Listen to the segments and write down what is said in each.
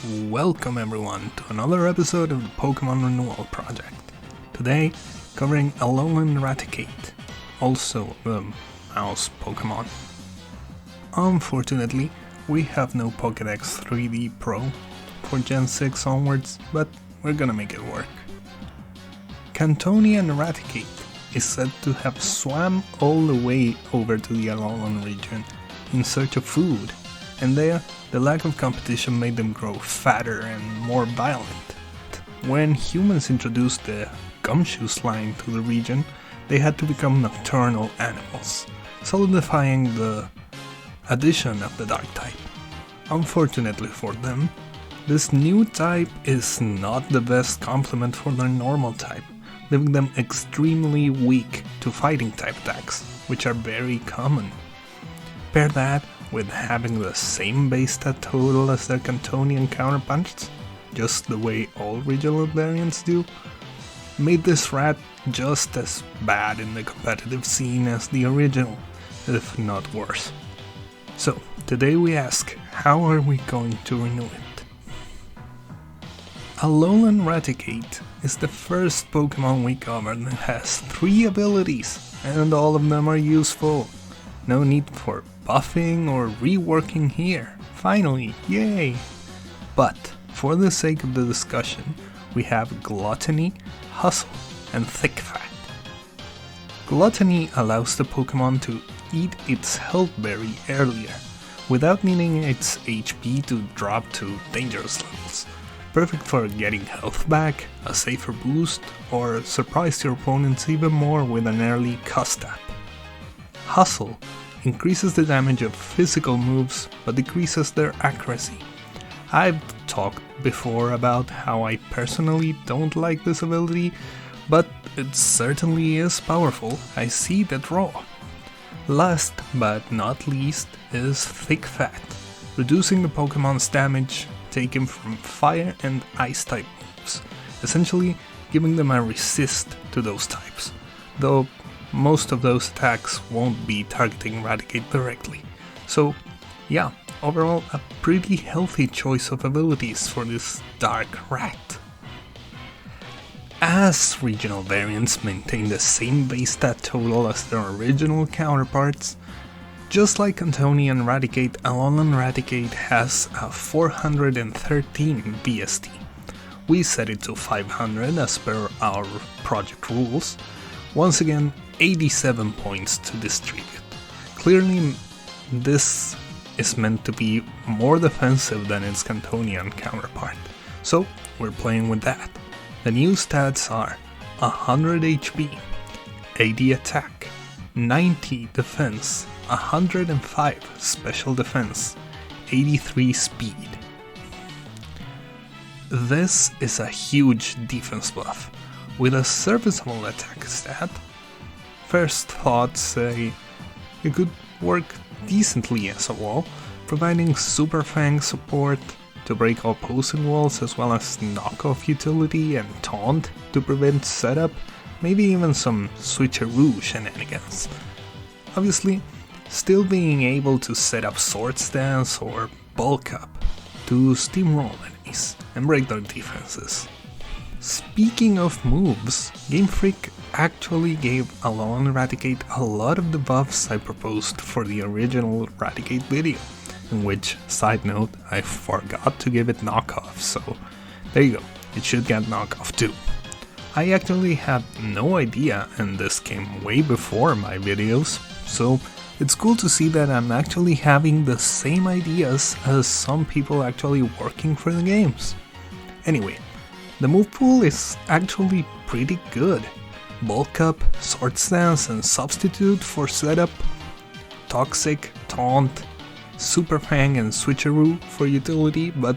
Welcome everyone to another episode of the Pokémon Renewal Project. Today, covering Alolan Raticate, also the mouse Pokémon. Unfortunately, we have no Pokédex 3D Pro for Gen 6 onwards, but we're gonna make it work. Cantonian Raticate is said to have swam all the way over to the Alolan region in search of food, and there, the lack of competition made them grow fatter and more violent. When humans introduced the Gumshoes line to the region, they had to become nocturnal animals, solidifying the addition of the dark type. Unfortunately for them, this new type is not the best complement for their normal type, leaving them extremely weak to fighting type attacks, which are very common. Pair that with having the same base stat total as their Cantonian counterparts, just the way all regional variants do, made this rat just as bad in the competitive scene as the original, if not worse. So, today we ask, how are we going to renew it? Alolan Raticate is the first Pokemon we cover that has 3 abilities, and all of them are useful. No need for buffing or reworking here. Finally, yay! But, for the sake of the discussion, we have Gluttony, Hustle, and Thick Fat. Gluttony allows the Pokemon to eat its health berry earlier, without needing its HP to drop to dangerous levels. Perfect for getting health back, a safer boost, or surprise your opponents even more with an early Cuss-Tap. Hustle increases the damage of physical moves but decreases their accuracy. I've talked before about how I personally don't like this ability, but it certainly is powerful, I see the draw. Last but not least is Thick Fat, reducing the Pokemon's damage taken from fire and ice type moves, essentially giving them a resist to those types, though most of those attacks won't be targeting Raticate directly. So yeah, overall a pretty healthy choice of abilities for this dark rat. As regional variants maintain the same base stat total as their original counterparts, just like Cantonian Raticate, Alolan Raticate has a 413 BST. We set it to 500 as per our project rules. Once again, 87 points to distribute. Clearly, this is meant to be more defensive than its Cantonian counterpart, so we're playing with that. The new stats are 100 HP, 80 attack, 90 defense, 105 special defense, 83 speed. This is a huge defense buff, with a serviceable attack stat. First thoughts say it could work decently as a wall, providing Super Fang support to break opposing walls as well as knockoff utility and taunt to prevent setup, maybe even some switcheroo shenanigans. Obviously, still being able to set up Sword Stance or Bulk Up to steamroll enemies and break their defenses. Speaking of moves, Game Freak actually gave Alolan Raticate a lot of the buffs I proposed for the original Raticate video, in which, side note, I forgot to give it knockoff, so there you go, it should get knockoff too. I actually had no idea, and this came way before my videos, so it's cool to see that I'm actually having the same ideas as some people actually working for the games. Anyway, the move pool is actually pretty good. Bulk Up, Sword Stance and Substitute for setup, Toxic, Taunt, Super Fang and Switcheroo for utility, but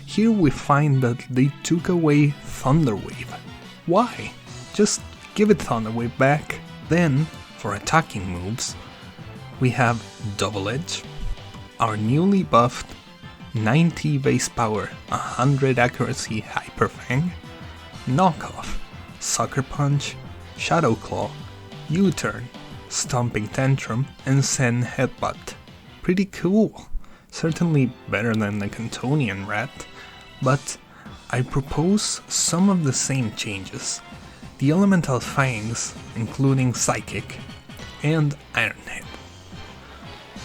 here we find that they took away Thunder Wave. Why? Just give it Thunder Wave back. Then, for attacking moves, we have Double Edge, our newly buffed 90 base power, 100 accuracy Hyper Fang, Knockoff, Sucker Punch, Shadow Claw, U-Turn, Stomping Tantrum, and Zen Headbutt. Pretty cool. Certainly better than the Cantonian rat, but I propose some of the same changes. The elemental fangs, including Psychic, and Iron Hit.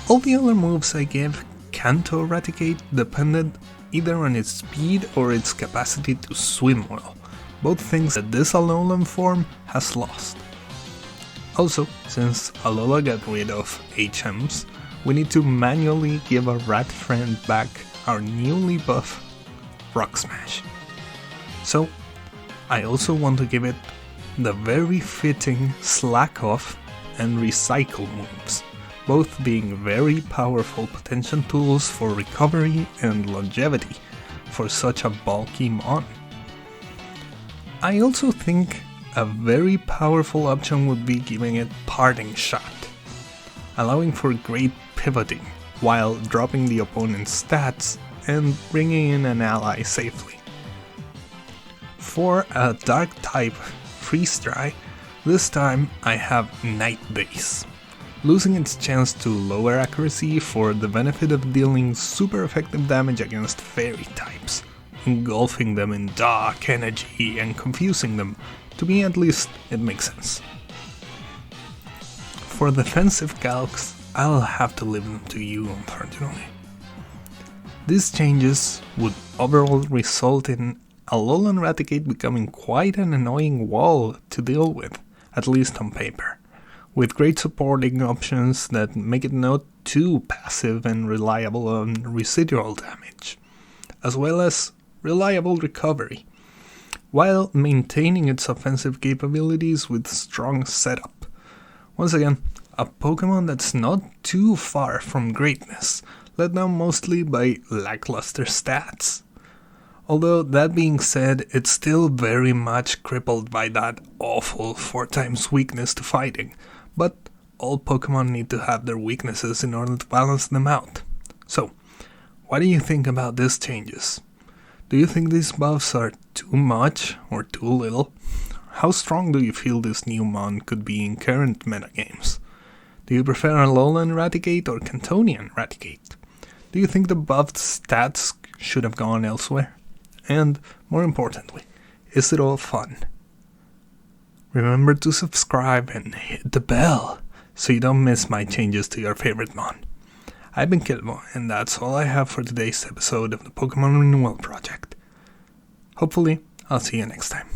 All the other moves I gave Kanto Raticate depended either on its speed or its capacity to swim well, both things that this Alolan form has lost. Also, since Alola got rid of HMs, we need to manually give our rat friend back our newly buff Rock Smash. So, I also want to give it the very fitting Slack Off and Recycle moves, both being very powerful potential tools for recovery and longevity for such a bulky mon. I also think a very powerful option would be giving it Parting Shot, allowing for great pivoting while dropping the opponent's stats and bringing in an ally safely. For a Dark type Freeze Dry, this time I have Night Base, losing its chance to lower accuracy for the benefit of dealing super effective damage against Fairy types, engulfing them in dark energy and confusing them. To me at least, it makes sense. For defensive calcs, I'll have to leave them to you, unfortunately. These changes would overall result in Alolan Raticate becoming quite an annoying wall to deal with, at least on paper, with great supporting options that make it not too passive and reliable on residual damage, as well as reliable recovery, while maintaining its offensive capabilities with strong setup. Once again, a Pokémon that's not too far from greatness, let down mostly by lackluster stats. Although that being said, it's still very much crippled by that awful 4x weakness to fighting, but all Pokémon need to have their weaknesses in order to balance them out. So, what do you think about these changes? Do you think these buffs are too much or too little? How strong do you feel this new mon could be in current metagames? Do you prefer Alolan Raticate or Cantonian Raticate? Do you think the buffed stats should have gone elsewhere? And, more importantly, is it all fun? Remember to subscribe and hit the bell so you don't miss my changes to your favorite mon. I've been Kilbo, and that's all I have for today's episode of the Pokémon Renewal Project. Hopefully, I'll see you next time.